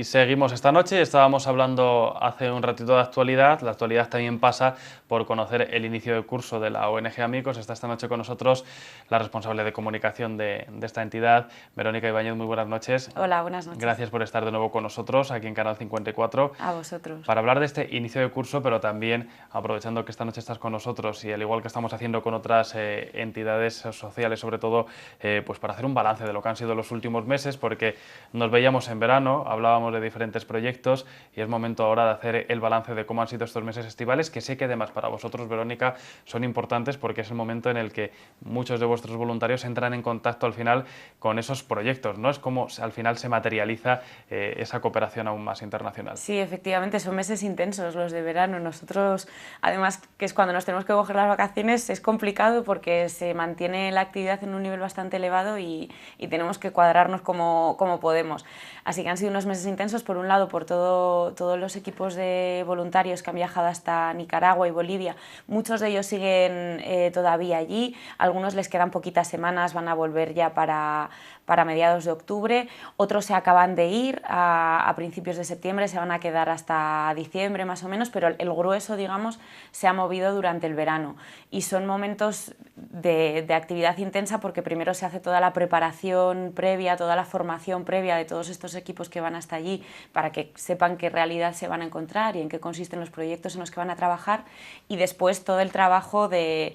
y seguimos esta noche. Estábamos hablando hace un ratito de actualidad. La actualidad también pasa por conocer el inicio de curso de la ONG Amigos. Está esta noche con nosotros la responsable de comunicación de esta entidad, Verónica Ibáñez. Muy buenas noches. Hola, buenas noches. Gracias por estar de nuevo con nosotros aquí en Canal 54. A vosotros. Para hablar de este inicio de curso, pero también aprovechando que esta noche estás con nosotros y al igual que estamos haciendo con otras entidades sociales, sobre todo pues para hacer un balance de lo que han sido los últimos meses, porque nos veíamos en verano, hablábamos de diferentes proyectos y es momento ahora de hacer el balance de cómo han sido estos meses estivales, que sé que además para vosotros, Verónica, son importantes porque es el momento en el que muchos de vuestros voluntarios entran en contacto al final con esos proyectos, ¿no? Es como al final se materializa esa cooperación aún más internacional. Sí, efectivamente, son meses intensos los de verano. Nosotros, además, que es cuando nos tenemos que coger las vacaciones, es complicado porque se mantiene la actividad en un nivel bastante elevado y tenemos que cuadrarnos como podemos. Así que han sido unos meses intensos, por un lado, por todos los equipos de voluntarios que han viajado hasta Nicaragua y Bolivia. Muchos de ellos siguen todavía allí, algunos les quedan poquitas semanas, van a volver ya para mediados de octubre, otros se acaban de ir a principios de septiembre, se van a quedar hasta diciembre más o menos, pero el grueso, digamos, se ha movido durante el verano y son momentos de actividad intensa porque primero se hace toda la preparación previa, toda la formación previa de todos estos equipos que van hasta allí para que sepan qué realidad se van a encontrar y en qué consisten los proyectos en los que van a trabajar, y después todo el trabajo de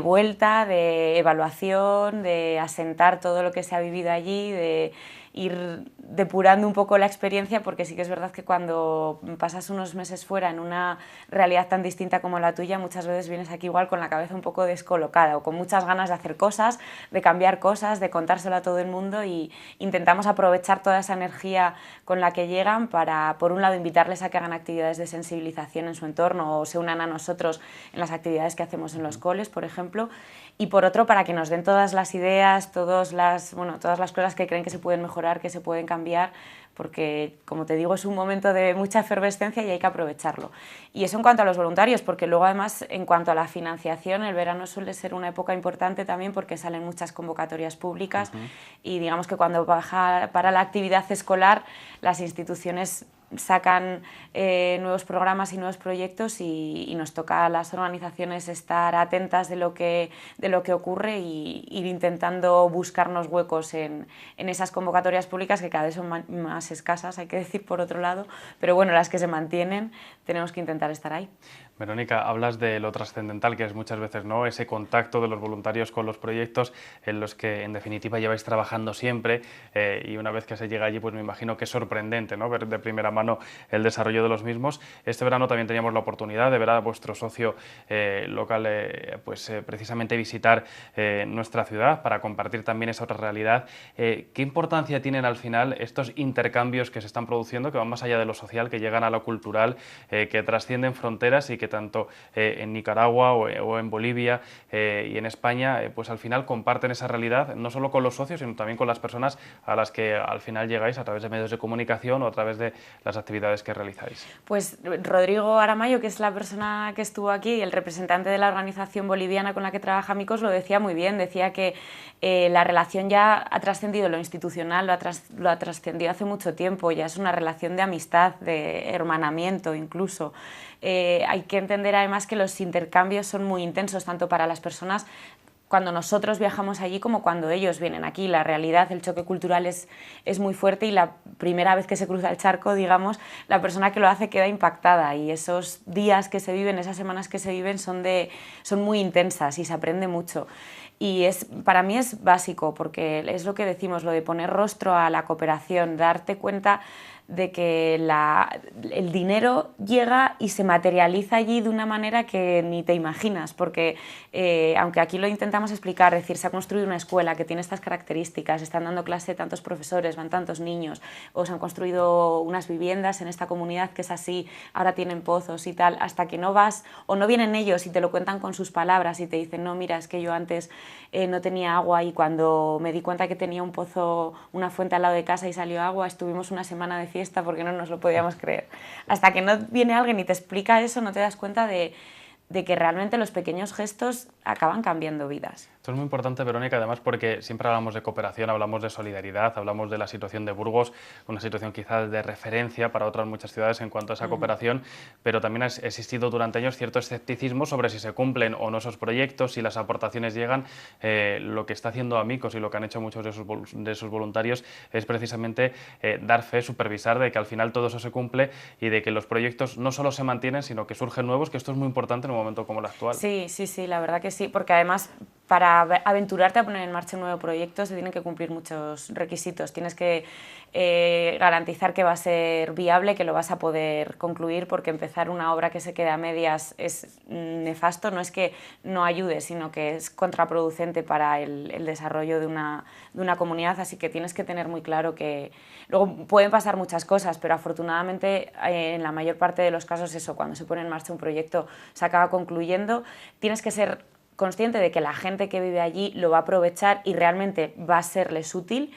vuelta, de evaluación, de asentar todo lo que se ha vivido allí, de ir depurando un poco la experiencia, porque sí que es verdad que cuando pasas unos meses fuera en una realidad tan distinta como la tuya, muchas veces vienes aquí igual con la cabeza un poco descolocada o con muchas ganas de hacer cosas, de cambiar cosas, de contárselo a todo el mundo, y intentamos aprovechar toda esa energía con la que llegan para, por un lado, invitarles a que hagan actividades de sensibilización en su entorno o se unan a nosotros en las actividades que hacemos en los coles, por ejemplo, y por otro, para que nos den todas las ideas, todas las cosas que creen que se pueden mejorar, que se pueden cambiar, porque, como te digo, es un momento de mucha efervescencia y hay que aprovecharlo. Y eso en cuanto a los voluntarios, porque luego además, en cuanto a la financiación, el verano suele ser una época importante también porque salen muchas convocatorias públicas y digamos que cuando baja para la actividad escolar, las instituciones sacan nuevos programas y nuevos proyectos y nos toca a las organizaciones estar atentas de lo que ocurre y ir intentando buscarnos huecos en esas convocatorias públicas que cada vez son más escasas, hay que decir, por otro lado, pero bueno, las que se mantienen tenemos que intentar estar ahí. Verónica, hablas de lo trascendental que es muchas veces, ¿no?, ese contacto de los voluntarios con los proyectos en los que en definitiva lleváis trabajando siempre, y una vez que se llega allí pues me imagino que es sorprendente, ¿no?, ver de primera mano el desarrollo de los mismos. Este verano también teníamos la oportunidad de ver a vuestro socio local precisamente visitar nuestra ciudad para compartir también esa otra realidad. ¿Qué importancia tienen al final estos intercambios que se están produciendo, que van más allá de lo social, que llegan a lo cultural, que trascienden fronteras y que tanto en Nicaragua o en Bolivia y en España pues al final comparten esa realidad, no solo con los socios, sino también con las personas a las que al final llegáis a través de medios de comunicación o a través de las actividades que realizáis? Pues Rodrigo Aramayo, que es la persona que estuvo aquí, el representante de la organización boliviana con la que trabaja Amigos, lo decía muy bien, decía que la relación ya ha trascendido lo institucional, lo ha trascendido hace mucho tiempo, ya es una relación de amistad, de hermanamiento incluso. Hay que entender además que los intercambios son muy intensos, tanto para las personas cuando nosotros viajamos allí como cuando ellos vienen aquí. La realidad, el choque cultural es muy fuerte y la primera vez que se cruza el charco, digamos, la persona que lo hace queda impactada, y esos días que se viven, esas semanas que se viven son muy intensas y se aprende mucho. Y para mí es básico, porque es lo que decimos, lo de poner rostro a la cooperación, darte cuenta de que el dinero llega y se materializa allí de una manera que ni te imaginas, porque aunque aquí lo intentamos explicar, es decir, se ha construido una escuela que tiene estas características, están dando clase tantos profesores, van tantos niños, o se han construido unas viviendas en esta comunidad que es así, ahora tienen pozos y tal, hasta que no vas o no vienen ellos y te lo cuentan con sus palabras y te dicen, no, mira, es que yo antes no tenía agua y cuando me di cuenta que tenía un pozo, una fuente al lado de casa y salió agua, estuvimos una semana de fiesta porque no nos lo podíamos creer. Hasta que no viene alguien y te explica eso, no te das cuenta de que realmente los pequeños gestos acaban cambiando vidas. Esto es muy importante, Verónica, además porque siempre hablamos de cooperación, hablamos de solidaridad, hablamos de la situación de Burgos, una situación quizás de referencia para otras muchas ciudades en cuanto a esa cooperación, pero también ha existido durante años cierto escepticismo sobre si se cumplen o no esos proyectos, si las aportaciones llegan. Lo que está haciendo Amicos y lo que han hecho muchos de sus voluntarios es precisamente dar fe, supervisar de que al final todo eso se cumple y de que los proyectos no solo se mantienen, sino que surgen nuevos, que esto es muy importante en un momento como el actual. Sí, sí, sí, la verdad que sí, porque además para aventurarte a poner en marcha un nuevo proyecto se tienen que cumplir muchos requisitos. Tienes que garantizar que va a ser viable, que lo vas a poder concluir, porque empezar una obra que se queda a medias es nefasto. No es que no ayude, sino que es contraproducente para el desarrollo de una comunidad, así que tienes que tener muy claro que luego pueden pasar muchas cosas, pero afortunadamente en la mayor parte de los casos eso, cuando se pone en marcha un proyecto se acaba concluyendo. Tienes que ser consciente de que la gente que vive allí lo va a aprovechar y realmente va a serles útil,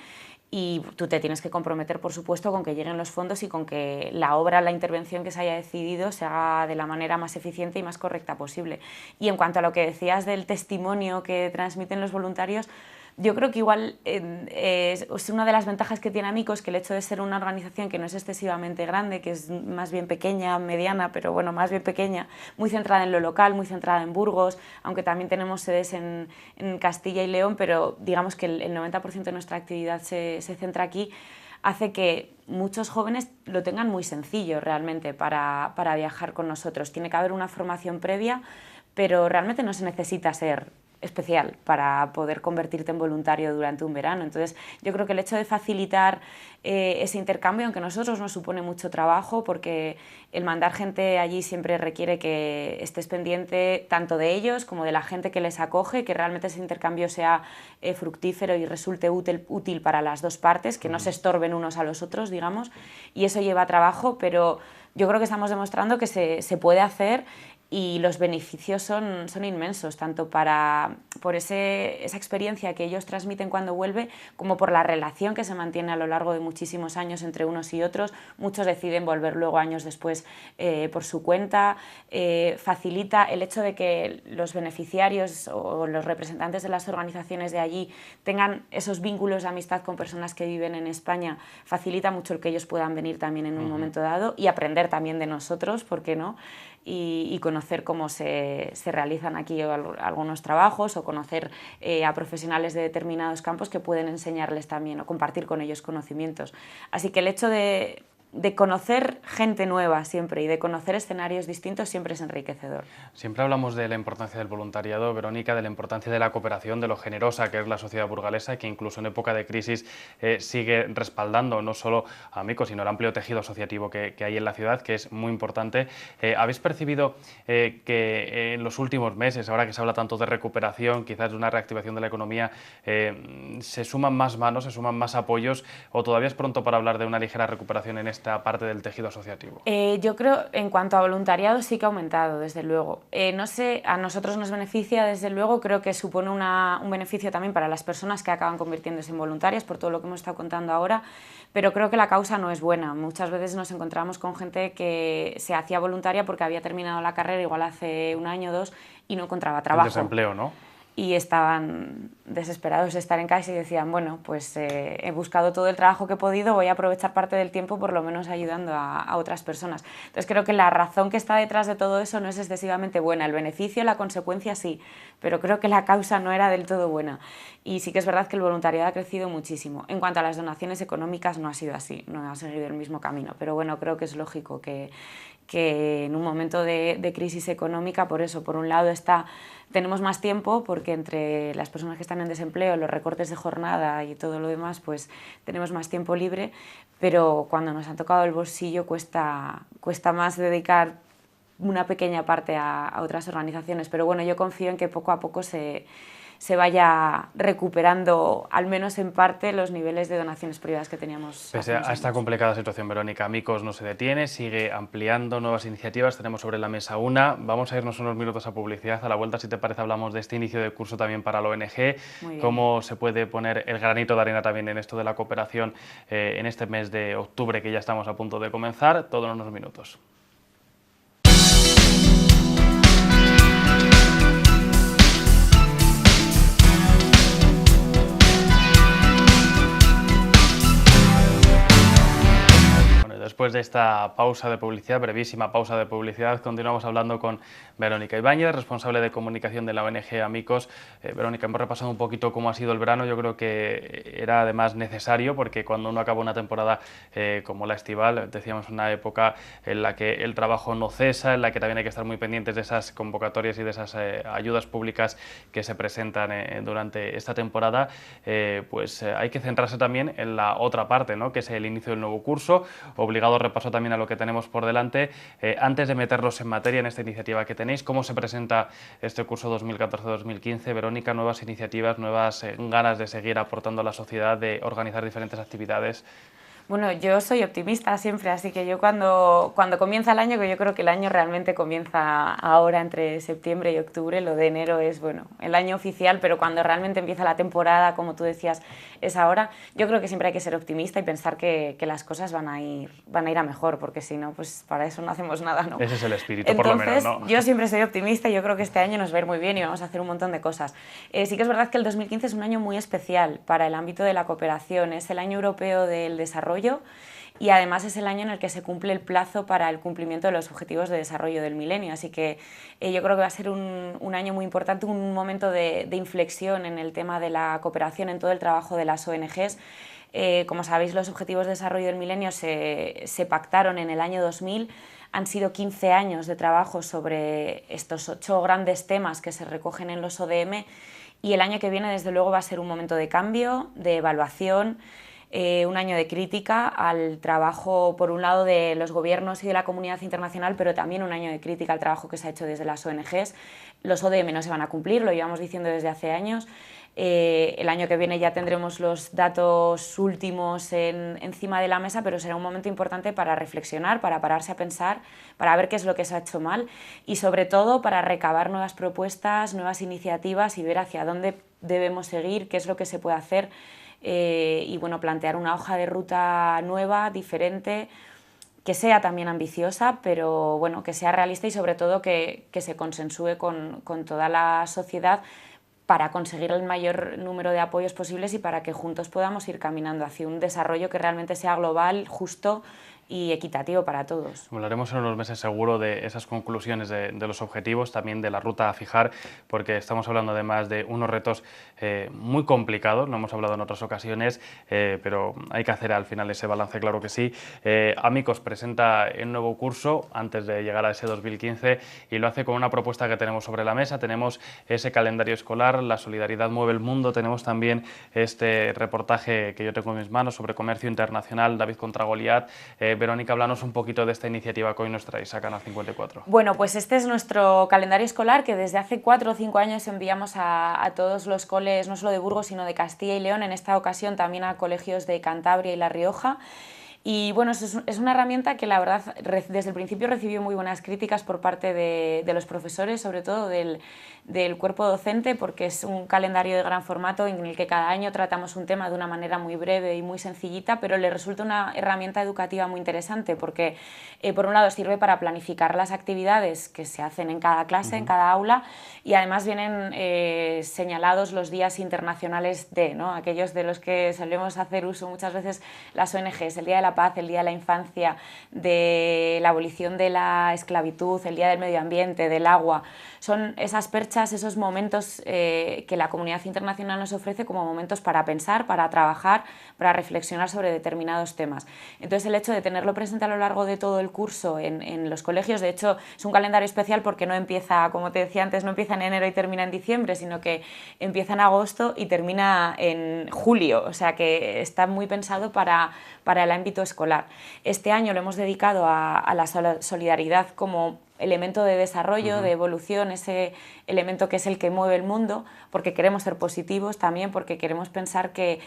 y tú te tienes que comprometer, por supuesto, con que lleguen los fondos y con que la obra, la intervención que se haya decidido se haga de la manera más eficiente y más correcta posible. Y en cuanto a lo que decías del testimonio que transmiten los voluntarios, yo creo que igual es una de las ventajas que tiene Amicos, que el hecho de ser una organización que no es excesivamente grande, que es más bien pequeña, mediana, pero bueno, más bien pequeña, muy centrada en lo local, muy centrada en Burgos, aunque también tenemos sedes en Castilla y León, pero digamos que el 90% de nuestra actividad se centra aquí, hace que muchos jóvenes lo tengan muy sencillo realmente para viajar con nosotros. Tiene que haber una formación previa, pero realmente no se necesita ser especial para poder convertirte en voluntario durante un verano. Entonces, yo creo que el hecho de facilitar ese intercambio, aunque a nosotros nos supone mucho trabajo, porque el mandar gente allí siempre requiere que estés pendiente tanto de ellos como de la gente que les acoge, que realmente ese intercambio sea fructífero y resulte útil para las dos partes, que no se estorben unos a los otros, digamos, y eso lleva trabajo, pero yo creo que estamos demostrando que se puede hacer, y los beneficios son inmensos, tanto por esa experiencia que ellos transmiten cuando vuelve, como por la relación que se mantiene a lo largo de muchísimos años entre unos y otros. Muchos deciden volver luego años después por su cuenta. Facilita el hecho de que los beneficiarios o los representantes de las organizaciones de allí tengan esos vínculos de amistad con personas que viven en España. Facilita mucho el que ellos puedan venir también en un momento dado y aprender también de nosotros, ¿por qué no? Y conocer cómo se realizan aquí algunos trabajos, o conocer a profesionales de determinados campos que pueden enseñarles también o compartir con ellos conocimientos. Así que el hecho de conocer gente nueva siempre y de conocer escenarios distintos siempre es enriquecedor. Siempre hablamos de la importancia del voluntariado, Verónica, de la importancia de la cooperación, de lo generosa que es la sociedad burgalesa, que incluso en época de crisis sigue respaldando no solo a Amicos, sino el amplio tejido asociativo que hay en la ciudad, que es muy importante. ¿Habéis percibido que en los últimos meses, ahora que se habla tanto de recuperación, quizás de una reactivación de la economía, se suman más manos, se suman más apoyos, o todavía es pronto para hablar de una ligera recuperación en esta parte del tejido asociativo? Yo creo, en cuanto a voluntariado, sí que ha aumentado, desde luego. No sé, a nosotros nos beneficia, desde luego, creo que supone un beneficio también para las personas que acaban convirtiéndose en voluntarias, por todo lo que hemos estado contando ahora, pero creo que la causa no es buena. Muchas veces nos encontramos con gente que se hacía voluntaria porque había terminado la carrera, igual hace un año o dos, y no encontraba trabajo. El desempleo, ¿no? Y estaban desesperados de estar en casa y decían, bueno, pues he buscado todo el trabajo que he podido, voy a aprovechar parte del tiempo por lo menos ayudando a otras personas. Entonces creo que la razón que está detrás de todo eso no es excesivamente buena. El beneficio, la consecuencia sí, pero creo que la causa no era del todo buena. Y sí que es verdad que el voluntariado ha crecido muchísimo. En cuanto a las donaciones económicas no ha sido así, no ha seguido el mismo camino, pero bueno, creo que es lógico que en un momento de crisis económica, por eso, por un lado tenemos más tiempo, porque entre las personas que están en desempleo, los recortes de jornada y todo lo demás, pues tenemos más tiempo libre, pero cuando nos han tocado el bolsillo cuesta más dedicar una pequeña parte a otras organizaciones. Pero bueno, yo confío en que poco a poco se vaya recuperando, al menos en parte, los niveles de donaciones privadas que teníamos. Pese a esta complicada situación, Verónica, Amicos no se detiene, sigue ampliando nuevas iniciativas. Tenemos sobre la mesa una. Vamos a irnos unos minutos a publicidad. A la vuelta, si te parece, hablamos de este inicio de curso también para la ONG, cómo se puede poner el granito de arena también en esto de la cooperación en este mes de octubre, que ya estamos a punto de comenzar. Todo en unos minutos. después de esta pausa de publicidad, brevísima pausa de publicidad, continuamos hablando con Verónica Ibáñez, responsable de comunicación de la ONG Amicos. Verónica, hemos repasado un poquito cómo ha sido el verano. Yo creo que era además necesario, porque cuando uno acaba una temporada como la estival, decíamos una época en la que el trabajo no cesa, en la que también hay que estar muy pendientes de esas convocatorias y de esas ayudas públicas que se presentan durante esta temporada, pues hay que centrarse también en la otra parte, ¿no?, que es el inicio del nuevo curso. Obligado repaso también a lo que tenemos por delante. Antes de meterlos en materia en esta iniciativa que tenéis, ¿cómo se presenta este curso 2014-2015? Verónica, nuevas iniciativas, nuevas ganas de seguir aportando a la sociedad, de organizar diferentes actividades. Bueno, yo soy optimista siempre, así que yo cuando comienza el año, que yo creo que el año realmente comienza ahora entre septiembre y octubre, lo de enero es, bueno, el año oficial, pero cuando realmente empieza la temporada, como tú decías, es ahora. Yo creo que siempre hay que ser optimista y pensar que las cosas van a ir a mejor, porque si no, pues para eso no hacemos nada, ¿no? Ese es el espíritu, por lo menos, ¿no? Yo siempre soy optimista y yo creo que este año nos va a ir muy bien y vamos a hacer un montón de cosas. Sí que es verdad que el 2015 es un año muy especial para el ámbito de la cooperación, es el año europeo del desarrollo, y además es el año en el que se cumple el plazo para el cumplimiento de los objetivos de desarrollo del milenio, así que yo creo que va a ser un año muy importante, un momento de inflexión en el tema de la cooperación, en todo el trabajo de las ONGs. Como sabéis, los objetivos de desarrollo del milenio se pactaron en el año 2000, han sido 15 años de trabajo sobre estos 8 grandes temas que se recogen en los ODM, y el año que viene desde luego va a ser un momento de cambio, de evaluación, un año de crítica al trabajo, por un lado, de los gobiernos y de la comunidad internacional, pero también un año de crítica al trabajo que se ha hecho desde las ONGs. Los ODM no se van a cumplir, lo llevamos diciendo desde hace años. El año que viene ya tendremos los datos últimos encima de la mesa, pero será un momento importante para reflexionar, para pararse a pensar, para ver qué es lo que se ha hecho mal y, sobre todo, para recabar nuevas propuestas, nuevas iniciativas y ver hacia dónde debemos seguir, qué es lo que se puede hacer. Y bueno, plantear una hoja de ruta nueva, diferente, que sea también ambiciosa, pero bueno, que sea realista y sobre todo que se consensúe con toda la sociedad para conseguir el mayor número de apoyos posibles y para que juntos podamos ir caminando hacia un desarrollo que realmente sea global, justo y equitativo para todos. Hablaremos en unos meses seguro de esas conclusiones de los objetivos, también de la ruta a fijar, porque estamos hablando además de unos retos muy complicados, lo hemos hablado en otras ocasiones, pero hay que hacer al final ese balance, claro que sí. Amicos presenta el nuevo curso antes de llegar a ese 2015 y lo hace con una propuesta que tenemos sobre la mesa. Tenemos ese calendario escolar, la solidaridad mueve el mundo, tenemos también este reportaje que yo tengo en mis manos sobre comercio internacional, David contra Goliat. Verónica, háblanos un poquito de esta iniciativa que hoy nos traéis a Canal 54. Bueno, pues este es nuestro calendario escolar que desde hace 4 o 5 años enviamos a todos los coles, no solo de Burgos, sino de Castilla y León, en esta ocasión también a colegios de Cantabria y La Rioja. Y bueno, es una herramienta que la verdad desde el principio recibió muy buenas críticas por parte de los profesores, sobre todo del cuerpo docente, porque es un calendario de gran formato en el que cada año tratamos un tema de una manera muy breve y muy sencillita, pero le resulta una herramienta educativa muy interesante porque por un lado sirve para planificar las actividades que se hacen en cada clase, en cada aula, y además vienen señalados los días internacionales ¿no? Aquellos de los que solemos hacer uso muchas veces las ONGs, el Día de la Paz, el Día de la Infancia, de la abolición de la esclavitud, el Día del Medio Ambiente, del agua. Son esas perchas, esos momentos que la comunidad internacional nos ofrece como momentos para pensar, para trabajar, para reflexionar sobre determinados temas. Entonces el hecho de tenerlo presente a lo largo de todo el curso en los colegios, de hecho es un calendario especial porque no empieza, como te decía antes, no empieza en enero y termina en diciembre, sino que empieza en agosto y termina en julio, o sea que está muy pensado para el ámbito escolar. Este año lo hemos dedicado a la solidaridad como elemento de desarrollo, de evolución, ese elemento que es el que mueve el mundo, porque queremos ser positivos también, porque queremos pensar que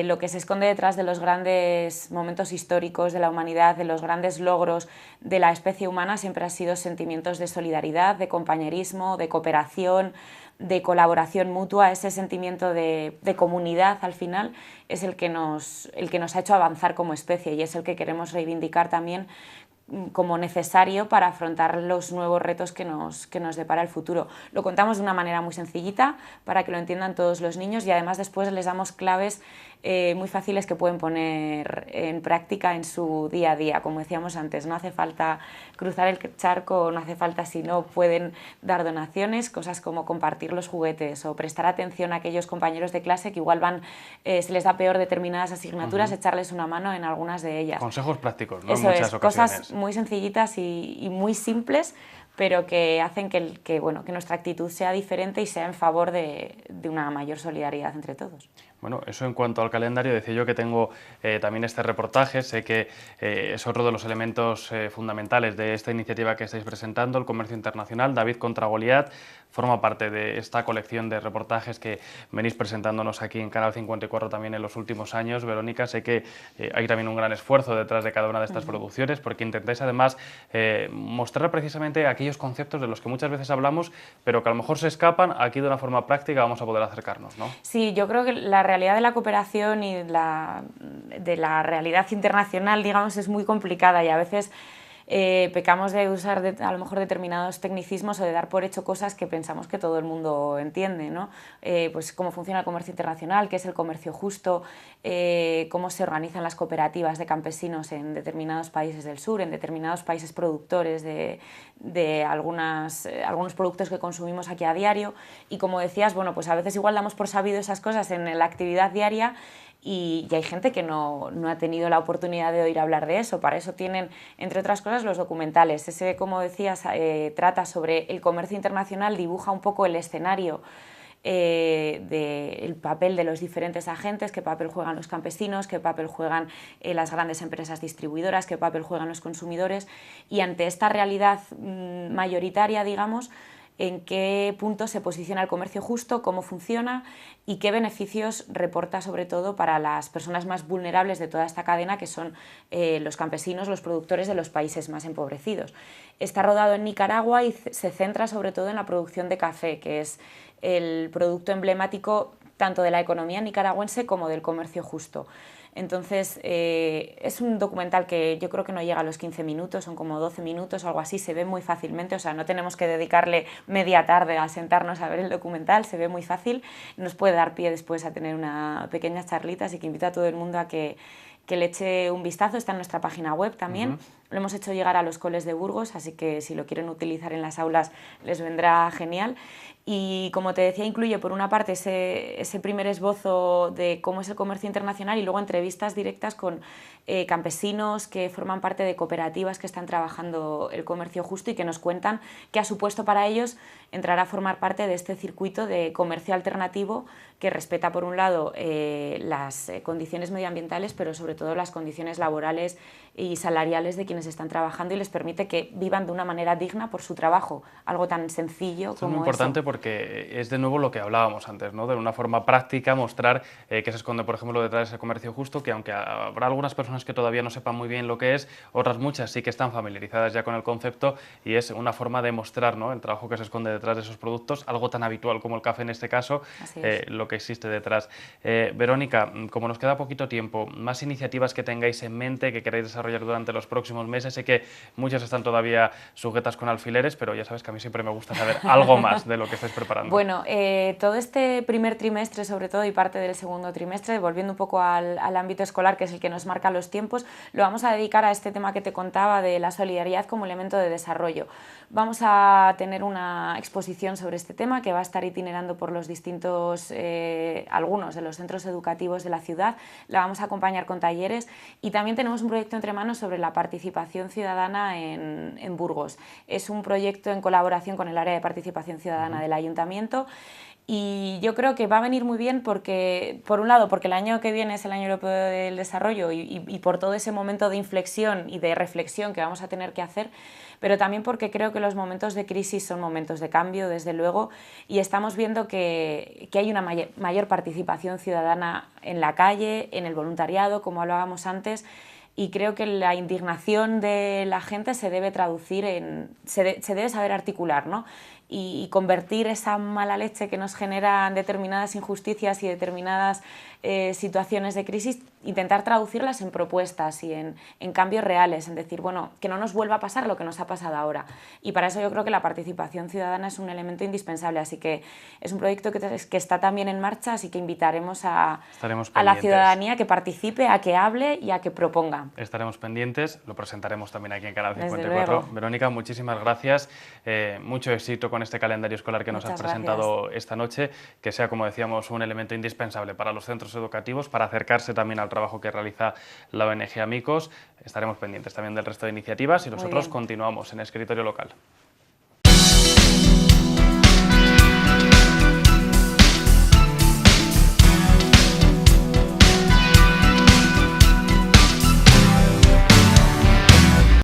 lo que se esconde detrás de los grandes momentos históricos de la humanidad, de los grandes logros de la especie humana, siempre han sido sentimientos de solidaridad, de compañerismo, de cooperación, de colaboración mutua. Ese sentimiento de comunidad al final es el que nos ha hecho avanzar como especie y es el que queremos reivindicar también como necesario para afrontar los nuevos retos que nos depara el futuro. Lo contamos de una manera muy sencillita para que lo entiendan todos los niños y además después les damos claves muy fáciles que pueden poner en práctica en su día a día. Como decíamos antes, no hace falta cruzar el charco, no hace falta, si no pueden dar donaciones, cosas como compartir los juguetes o prestar atención a aquellos compañeros de clase que igual se les da peor determinadas asignaturas, echarles una mano en algunas de ellas. Consejos prácticos, ¿no? Eso en muchas es, ocasiones. Cosas muy sencillitas y muy simples, pero que hacen que nuestra actitud sea diferente y sea en favor de una mayor solidaridad entre todos. Bueno, eso en cuanto al calendario, decía yo que tengo también este reportaje, sé que es otro de los elementos fundamentales de esta iniciativa que estáis presentando, el comercio internacional, David contra Goliat, forma parte de esta colección de reportajes que venís presentándonos aquí en Canal 54 también en los últimos años. Verónica, sé que hay también un gran esfuerzo detrás de cada una de estas producciones, porque intentáis además mostrar precisamente aquellos conceptos de los que muchas veces hablamos, pero que a lo mejor se escapan, aquí de una forma práctica vamos a poder acercarnos, ¿no? Sí, yo creo que la realidad de la cooperación y de la realidad internacional, digamos, es muy complicada y a veces pecamos de usar a lo mejor determinados tecnicismos o de dar por hecho cosas que pensamos que todo el mundo entiende, ¿no? Pues cómo funciona el comercio internacional, qué es el comercio justo, cómo se organizan las cooperativas de campesinos en determinados países del sur, en determinados países productores de algunos productos que consumimos aquí a diario. Y como decías, bueno, pues a veces igual damos por sabido esas cosas en la actividad diaria y hay gente que no ha tenido la oportunidad de oír hablar de eso. Para eso tienen, entre otras cosas, los documentales. Ese, como decías, trata sobre el comercio internacional, dibuja un poco el escenario del papel de los diferentes agentes, qué papel juegan los campesinos, qué papel juegan las grandes empresas distribuidoras, qué papel juegan los consumidores, y ante esta realidad mayoritaria, digamos, en qué punto se posiciona el comercio justo, cómo funciona y qué beneficios reporta sobre todo para las personas más vulnerables de toda esta cadena, que son los campesinos, los productores de los países más empobrecidos. Está rodado en Nicaragua y se centra sobre todo en la producción de café, que es el producto emblemático tanto de la economía nicaragüense como del comercio justo. Entonces, es un documental que yo creo que no llega a los 15 minutos, son como 12 minutos o algo así, se ve muy fácilmente, o sea, no tenemos que dedicarle media tarde a sentarnos a ver el documental, se ve muy fácil, nos puede dar pie después a tener una pequeña charlita, así que invito a todo el mundo a que le eche un vistazo, está en nuestra página web también. Lo hemos hecho llegar a los coles de Burgos, así que si lo quieren utilizar en las aulas les vendrá genial. Y como te decía, incluye por una parte ese primer esbozo de cómo es el comercio internacional y luego entrevistas directas con campesinos que forman parte de cooperativas que están trabajando el comercio justo y que nos cuentan qué ha supuesto para ellos entrar a formar parte de este circuito de comercio alternativo que respeta por un lado las condiciones medioambientales, pero sobre todo las condiciones laborales y salariales de quienes están trabajando y les permite que vivan de una manera digna por su trabajo, algo tan sencillo Esto como es muy importante eso. porque es de nuevo lo que hablábamos antes, ¿no? De una forma práctica mostrar qué se esconde, por ejemplo, detrás de ese comercio justo, que aunque habrá algunas personas que todavía no sepan muy bien lo que es, otras muchas sí que están familiarizadas ya con el concepto y es una forma de mostrar, ¿no?, el trabajo que se esconde detrás de esos productos, algo tan habitual como el café en este caso, lo que existe detrás. Verónica, como nos queda poquito tiempo, más iniciativas que tengáis en mente, que queráis desarrollar durante los próximos meses. Sé que muchas están todavía sujetas con alfileres, pero ya sabes que a mí siempre me gusta saber algo más de lo que estáis preparando. Bueno, todo este primer trimestre, sobre todo, y parte del segundo trimestre, volviendo un poco al ámbito escolar, que es el que nos marca los tiempos, lo vamos a dedicar a este tema que te contaba de la solidaridad como elemento de desarrollo. Vamos a tener una exposición sobre este tema que va a estar itinerando por los distintos, algunos de los centros educativos de la ciudad. La vamos a acompañar con talleres y también tenemos un proyecto entre manos sobre la participación ciudadana en Burgos. Es un proyecto en colaboración con el área de participación ciudadana del Ayuntamiento. Y yo creo que va a venir muy bien porque, por un lado, porque el año que viene es el Año Europeo del Desarrollo y por todo ese momento de inflexión y de reflexión que vamos a tener que hacer, pero también porque creo que los momentos de crisis son momentos de cambio, desde luego, y estamos viendo que hay una mayor participación ciudadana en la calle, en el voluntariado, como hablábamos antes, y creo que la indignación de la gente se debe traducir se debe saber articular, ¿no? Y convertir esa mala leche que nos generan determinadas injusticias y determinadas situaciones de crisis intentar traducirlas en propuestas y en cambios reales, en decir, bueno, que no nos vuelva a pasar lo que nos ha pasado ahora. Y para eso yo creo que la participación ciudadana es un elemento indispensable, así que es un proyecto que está también en marcha, así que invitaremos a la ciudadanía que participe, a que hable y a que proponga. Estaremos pendientes, lo presentaremos también aquí en Canal 54. Desde luego. Verónica, muchísimas gracias, mucho éxito con este calendario escolar que nos has presentado esta noche, que sea, como decíamos, un elemento indispensable para los centros educativos, para acercarse también al trabajo que realiza la ONG Amicos. Estaremos pendientes también del resto de iniciativas y nosotros continuamos en Escritorio Local.